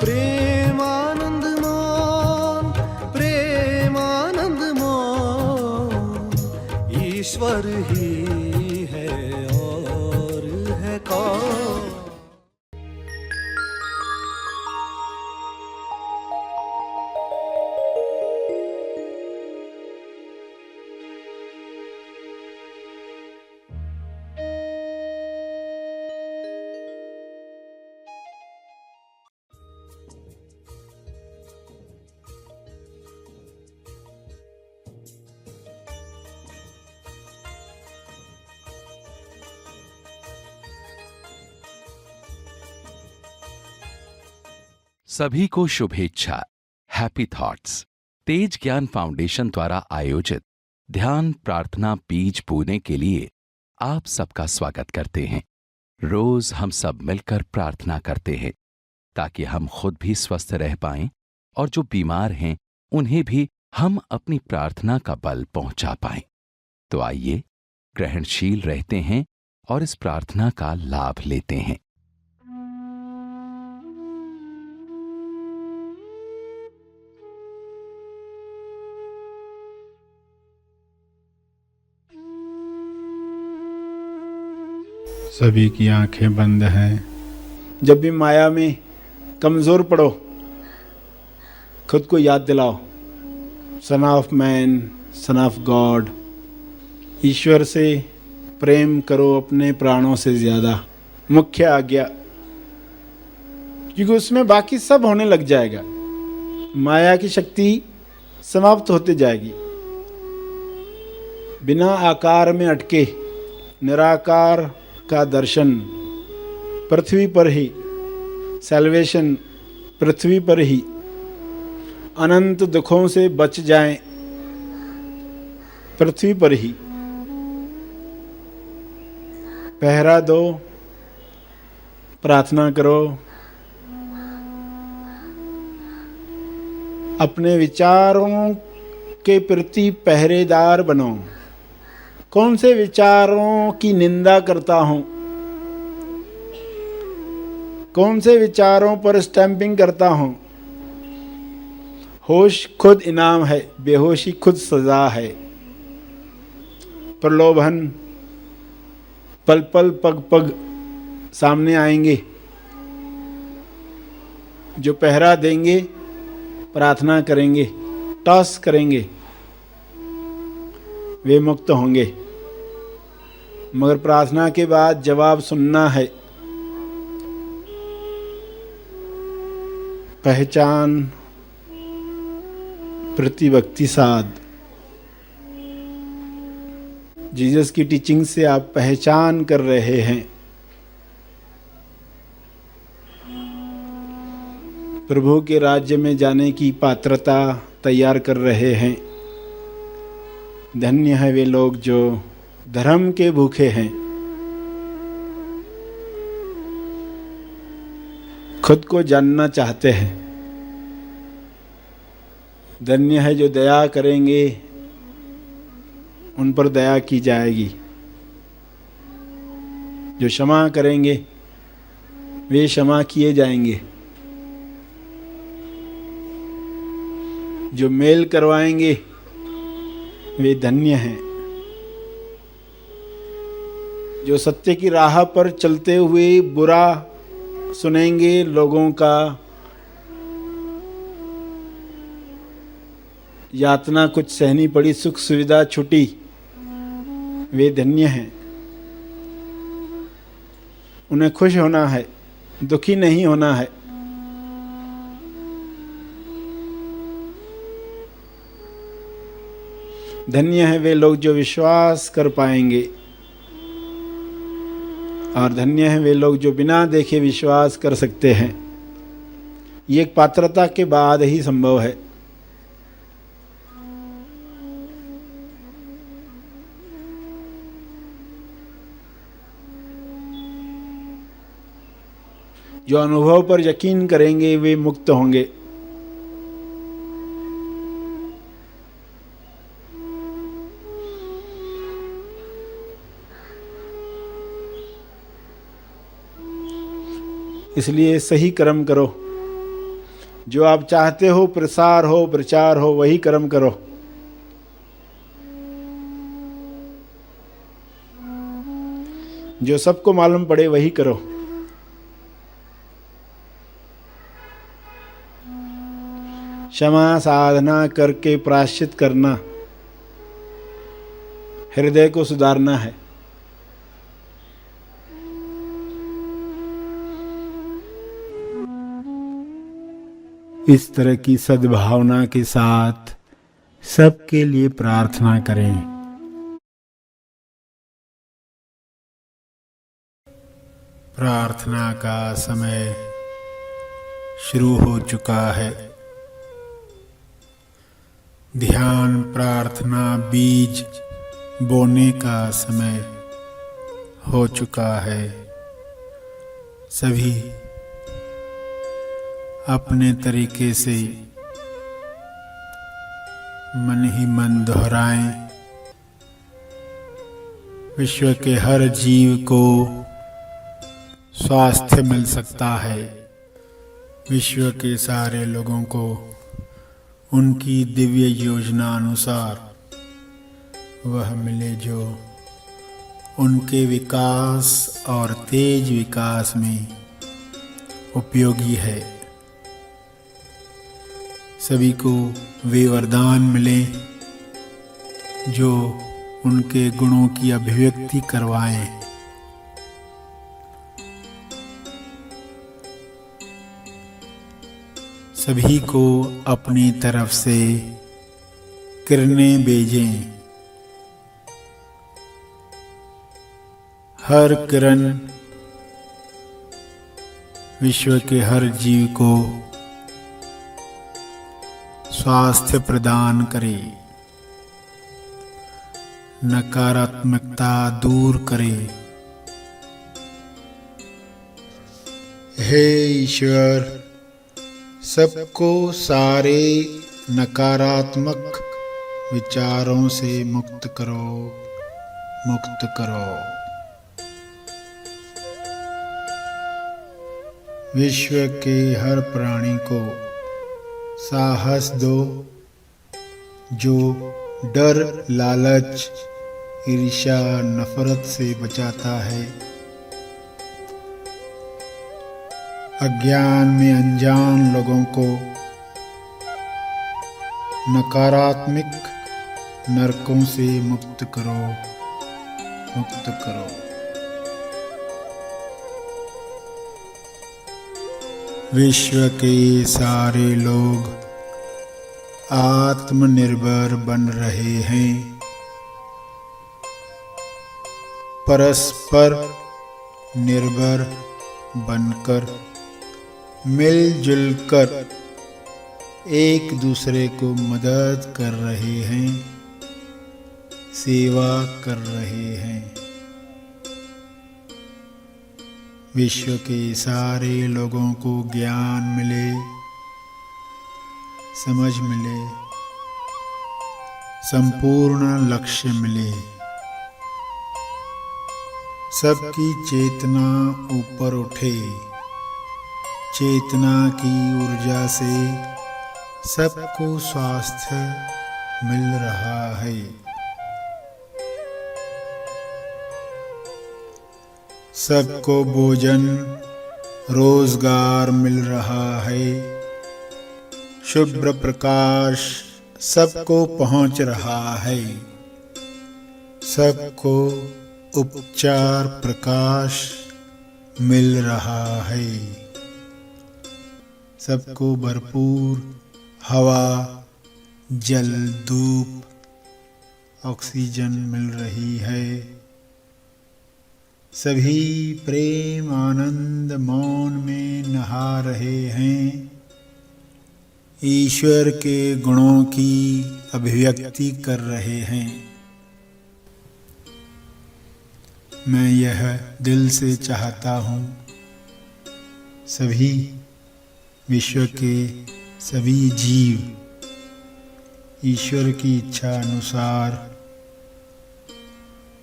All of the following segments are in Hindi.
प्रेमानंद मोन, प्रेमानंद मोन, ईश्वर ही है और है कौन। सभी को शुभेच्छा। हैप्पी थॉट्स तेज ज्ञान फाउंडेशन द्वारा आयोजित ध्यान प्रार्थना बीज बोने के लिए आप सबका स्वागत करते हैं। रोज हम सब मिलकर प्रार्थना करते हैं ताकि हम खुद भी स्वस्थ रह पाएं और जो बीमार हैं उन्हें भी हम अपनी प्रार्थना का बल पहुंचा पाएं। तो आइए ग्रहणशील रहते हैं और इस प्रार्थना का लाभ लेते हैं। सभी की आंखें बंद हैं। जब भी माया में कमज़ोर पड़ो, खुद को याद दिलाओ, son of man, son of God. ईश्वर से प्रेम करो अपने प्राणों से ज़्यादा, मुख्य आज्ञा, क्योंकि उसमें बाकी सब होने लग जाएगा। माया की शक्ति समाप्त होते जाएगी। बिना आकार में अटके निराकार का दर्शन पृथ्वी पर ही, सैल्वेशन पृथ्वी पर ही, अनंत दुखों से बच जाएं पृथ्वी पर ही। पहरा दो, प्रार्थना करो, अपने विचारों के प्रति पहरेदार बनो। कौन से विचारों की निंदा करता हूं, कौन से विचारों पर स्टैंपिंग करता हूं। होश खुद इनाम है, बेहोशी खुद सजा है। प्रलोभन पल पल पग पग सामने आएंगे। जो पहरा देंगे, प्रार्थना करेंगे, टॉस करेंगे, वे मुक्त होंगे। मगर प्रार्थना के बाद जवाब सुनना है। पहचान, प्रतिभक्ति साध। जीसस की टीचिंग से आप पहचान कर रहे हैं। प्रभु के राज्य में जाने की पात्रता तैयार कर रहे हैं। धन्य है वे लोग जो धर्म के भूखे हैं। खुद को जानना चाहते हैं। धन्य है जो दया करेंगे, उन पर दया की जाएगी। जो क्षमा करेंगे, वे क्षमा किए जाएंगे। जो मेल करवाएंगे, वे धन्य हैं। जो सत्य की राह पर चलते हुए बुरा सुनेंगे लोगों का, यातना कुछ सहनी पड़ी, सुख सुविधा छुटी, वे धन्य हैं। उन्हें खुश होना है, दुखी नहीं होना है। धन्य है वे लोग जो विश्वास कर पाएंगे, और धन्य है वे लोग जो बिना देखे विश्वास कर सकते हैं। ये एक पात्रता के बाद ही संभव है। जो अनुभव पर यकीन करेंगे वे मुक्त होंगे। इसलिए सही कर्म करो, जो आप चाहते हो प्रसार हो, प्रचार हो, वही कर्म करो। जो सबको मालूम पड़े वही करो। क्षमा साधना करके प्रायश्चित करना हृदय को सुधारना है। इस तरह की सद्भावना के साथ सबके लिए प्रार्थना करें। प्रार्थना का समय शुरू हो चुका है। ध्यान प्रार्थना बीज बोने का समय हो चुका है। सभी अपने तरीके से मन ही मन दोहराएं। विश्व के हर जीव को स्वास्थ्य मिल सकता है। विश्व के सारे लोगों को उनकी दिव्य योजना अनुसार वह मिले जो उनके विकास और तेज विकास में उपयोगी है। सभी को वे वरदान मिले जो उनके गुणों की अभिव्यक्ति करवाएं। सभी को अपनी तरफ से किरणें भेजें। हर किरण विश्व के हर जीव को स्वास्थ्य प्रदान करे, नकारात्मकता दूर करे। हे ईश्वर, सबको सारे नकारात्मक विचारों से मुक्त करो, मुक्त करो। विश्व के हर प्राणी को साहस दो जो डर, लालच, ईर्ष्या, नफरत से बचाता है। अज्ञान में अनजान लोगों को नकारात्मक नरकों से मुक्त करो, मुक्त करो। विश्व के सारे लोग आत्मनिर्भर बन रहे हैं। परस्पर निर्भर बनकर मिलजुल कर एक दूसरे को मदद कर रहे हैं, सेवा कर रहे हैं। विश्व के सारे लोगों को ज्ञान मिले, समझ मिले, संपूर्ण लक्ष्य मिले। सबकी चेतना ऊपर उठे। चेतना की ऊर्जा से सबको स्वास्थ्य मिल रहा है। सबको भोजन, रोजगार मिल रहा है। शुभ्र प्रकाश सबको पहुंच रहा है। सबको उपचार प्रकाश मिल रहा है। सबको भरपूर हवा, जल, धूप, ऑक्सीजन मिल रही है। सभी प्रेम, आनंद, मौन में नहा रहे हैं। ईश्वर के गुणों की अभिव्यक्ति कर रहे हैं। मैं यह दिल से चाहता हूँ सभी विश्व के सभी जीव ईश्वर की इच्छा अनुसार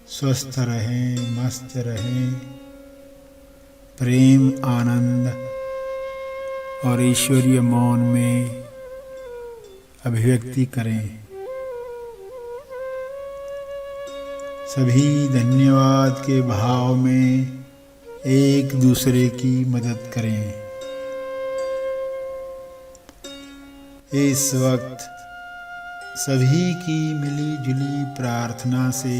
स्वस्थ रहें, मस्त रहें, प्रेम, आनंद और ईश्वरीय मौन में अभिव्यक्ति करें। सभी धन्यवाद के भाव में एक दूसरे की मदद करें। इस वक्त सभी की मिली जुली प्रार्थना से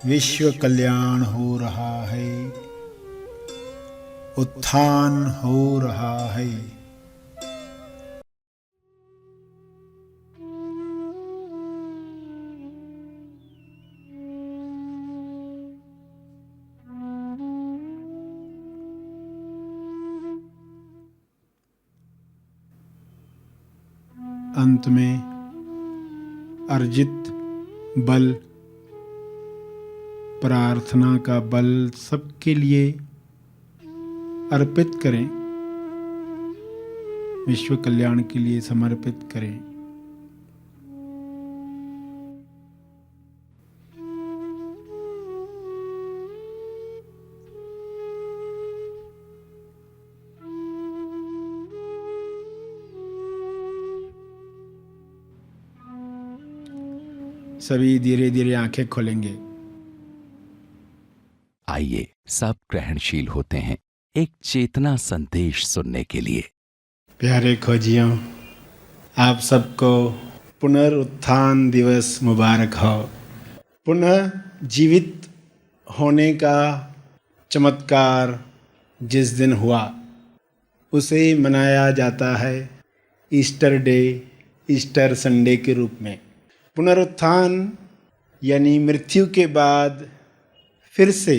विश्व कल्याण हो रहा है, उत्थान हो रहा है। अंत में अर्जित बल, प्रार्थना का बल सबके लिए अर्पित करें, विश्व कल्याण के लिए समर्पित करें। सभी धीरे धीरे आंखें खोलेंगे। आइए सब ग्रहणशील होते हैं एक चेतना संदेश सुनने के लिए। प्यारे खोजियों, आप सबको पुनरुत्थान दिवस मुबारक हो। पुनः जीवित होने का चमत्कार जिस दिन हुआ उसे मनाया जाता है ईस्टर डे, ईस्टर संडे के रूप में। पुनरुत्थान यानी मृत्यु के बाद फिर से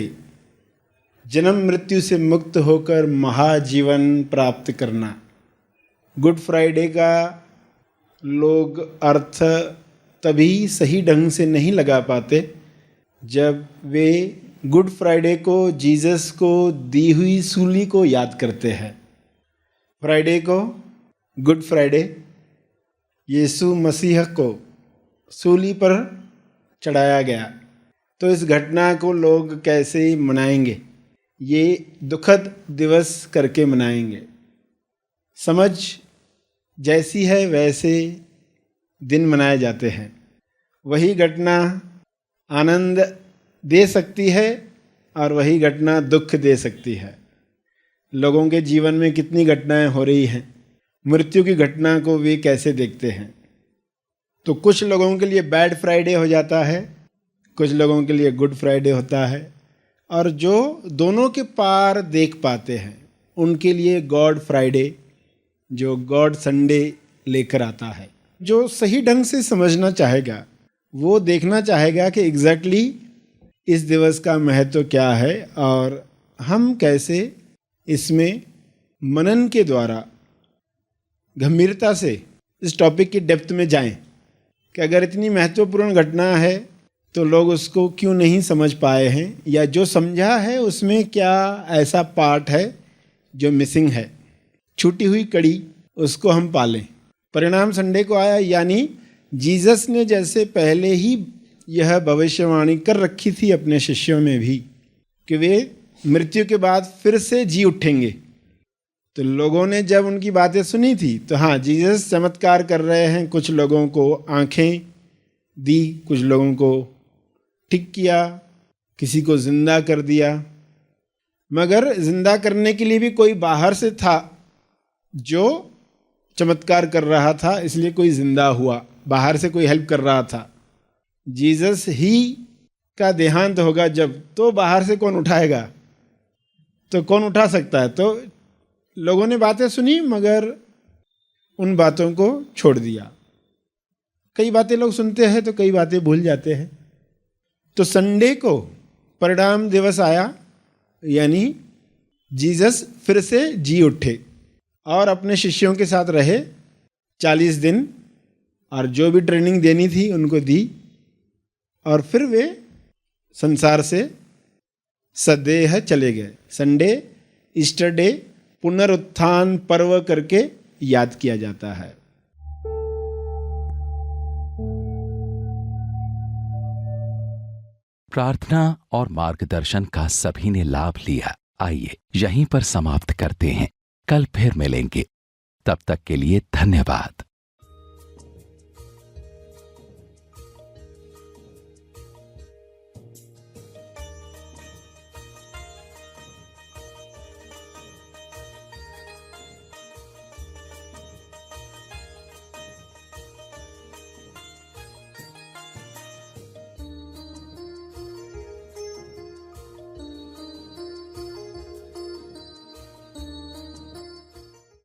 जन्म मृत्यु से मुक्त होकर महाजीवन प्राप्त करना। गुड फ्राइडे का लोग अर्थ तभी सही ढंग से नहीं लगा पाते जब वे गुड फ्राइडे को जीसस को दी हुई सूली को याद करते हैं। फ्राइडे को गुड फ्राइडे यीशु मसीह को सूली पर चढ़ाया गया, तो इस घटना को लोग कैसे मनाएंगे? ये दुखद दिवस करके मनाएंगे। समझ जैसी है वैसे दिन मनाए जाते हैं। वही घटना आनंद दे सकती है और वही घटना दुख दे सकती है। लोगों के जीवन में कितनी घटनाएं हो रही हैं, मृत्यु की घटना को वे कैसे देखते हैं? तो कुछ लोगों के लिए बैड फ्राइडे हो जाता है, कुछ लोगों के लिए गुड फ्राइडे होता है, और जो दोनों के पार देख पाते हैं उनके लिए गॉड फ्राइडे, जो गॉड संडे लेकर आता है। जो सही ढंग से समझना चाहेगा वो देखना चाहेगा कि एग्जैक्टली इस दिवस का महत्व क्या है और हम कैसे इसमें मनन के द्वारा गंभीरता से इस टॉपिक की डेप्थ में जाएं कि अगर इतनी महत्वपूर्ण घटना है तो लोग उसको क्यों नहीं समझ पाए हैं, या जो समझा है उसमें क्या ऐसा पार्ट है जो मिसिंग है। छूटी हुई कड़ी उसको हम पालें। परिणाम संडे को आया, यानी जीसस ने जैसे पहले ही यह भविष्यवाणी कर रखी थी अपने शिष्यों में भी कि वे मृत्यु के बाद फिर से जी उठेंगे। तो लोगों ने जब उनकी बातें सुनी थी तो हाँ, जीसस चमत्कार कर रहे हैं, कुछ लोगों को आंखें दी, कुछ लोगों को ठीक किया, किसी को जिंदा कर दिया। मगर जिंदा करने के लिए भी कोई बाहर से था जो चमत्कार कर रहा था, इसलिए कोई जिंदा हुआ। बाहर से कोई हेल्प कर रहा था। जीसस ही का देहांत होगा जब, तो बाहर से कौन उठाएगा? तो कौन उठा सकता है? तो लोगों ने बातें सुनी मगर उन बातों को छोड़ दिया। कई बातें लोग सुनते हैं तो कई बातें भूल जाते हैं। तो संडे को परिणाम दिवस आया, यानी जीसस फिर से जी उठे और अपने शिष्यों के साथ रहे 40 दिन, और जो भी ट्रेनिंग देनी थी उनको दी, और फिर वे संसार से सदेह चले गए। संडे, ईस्टर डे पुनरुत्थान पर्व करके याद किया जाता है। प्रार्थना और मार्गदर्शन का सभी ने लाभ लिया। आइए यहीं पर समाप्त करते हैं। कल फिर मिलेंगे। तब तक के लिए धन्यवाद।